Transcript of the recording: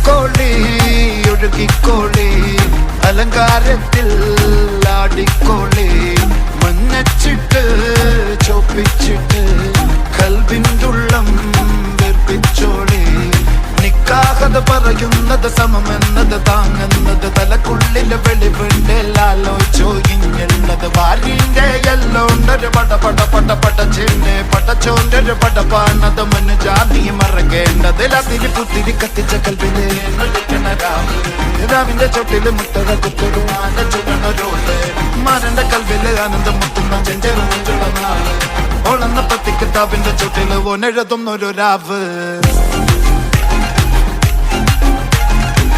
ഒഴുകിക്കോളി ഒഴുകിക്കോളി അലങ്കാരത്തിൽ ആടിക്കോളി മഞ്ഞച്ചിട്ട് ചോപ്പിച്ചിട്ട് കൽവിൻ്റെ ഉള്ളം വെറുപ്പിച്ചോളി നിക്കാഹത് പറയുന്നത് സമമെന്നത് താങ്ങുന്നത് തലക്കുള്ളില് വെളിവുണ്ട് ആലോചിച്ചുള്ളത് വാരിന്റെ എല്ലോണ്ടൊരു പടച്ചേന്റെ പടച്ചോന്റെ പടപ്പാണത് മഞ്ഞ ജാതി മറക്കേണ്ടത് അതിരി പുത്തിരി കത്തിച്ച കൽവില് രാവിന്റെ ചൊട്ടില് മുട്ടക കുത്തൊരു ആന്റെ ചുടണൊരോള് മാരന്റെ കൽവില് ആനന്ദം മുത്തുന്ന ചെഞ്ചെറുള്ള നാള് ഓളന്ന പത്തി കിതാബിന്റെ ചുട്ടില് ഓനെഴുതുന്നൊരു രാവ്